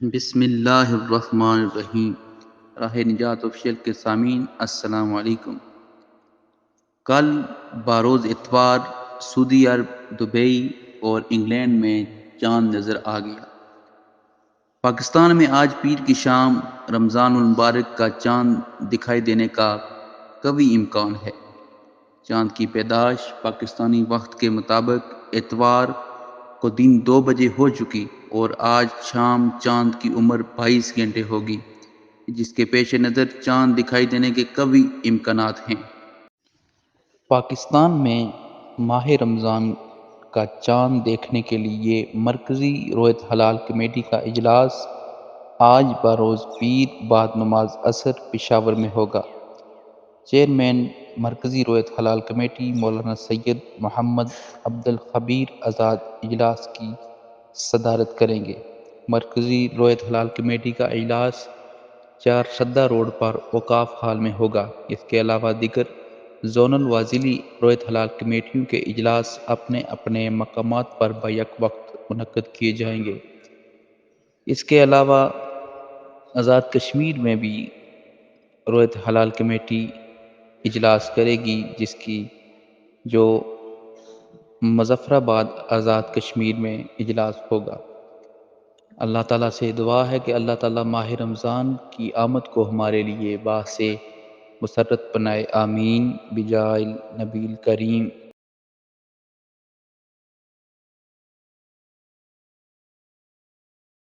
بسم اللہ الرحمن الرحیم۔ راہ نجات آفیشیل کے سامعین السلام علیکم۔ کل باروز اتوار سعودی عرب، دبئی اور انگلینڈ میں چاند نظر آ گیا۔ پاکستان میں آج پیر کی شام رمضان المبارک کا چاند دکھائی دینے کا قوی امکان ہے۔ چاند کی پیدائش پاکستانی وقت کے مطابق اتوار کو دن 2 بجے ہو چکی اور آج شام چاند کی عمر 22 گھنٹے ہوگی، جس کے پیش نظر چاند دکھائی دینے کے قوی امکانات ہیں۔ پاکستان میں ماہ رمضان کا چاند دیکھنے کے لیے مرکزی رویت ہلال کمیٹی کا اجلاس آج بروز پیر بعد نماز عصر پشاور میں ہوگا۔ چیئرمین مرکزی رویت ہلال کمیٹی مولانا سید محمد عبدالخبیر آزاد اجلاس کی صدارت کریں گے۔ مرکزی رویت ہلال کمیٹی کا اجلاس 4 شدہ روڈ پر اوقاف ہال میں ہوگا۔ اس کے علاوہ دیگر زونل و ضلعی رویت ہلال کمیٹیوں کے اجلاس اپنے اپنے مقامات پر بیک وقت منعقد کیے جائیں گے۔ اس کے علاوہ آزاد کشمیر میں بھی رویت ہلال کمیٹی اجلاس کرے گی، جس کی جو مظفر آباد آزاد کشمیر میں اجلاس ہوگا۔ اللہ تعالیٰ سے دعا ہے کہ اللہ تعالیٰ ماہ رمضان کی آمد کو ہمارے لیے باعث مسرت بنائے، آمین بجائے نبی کریم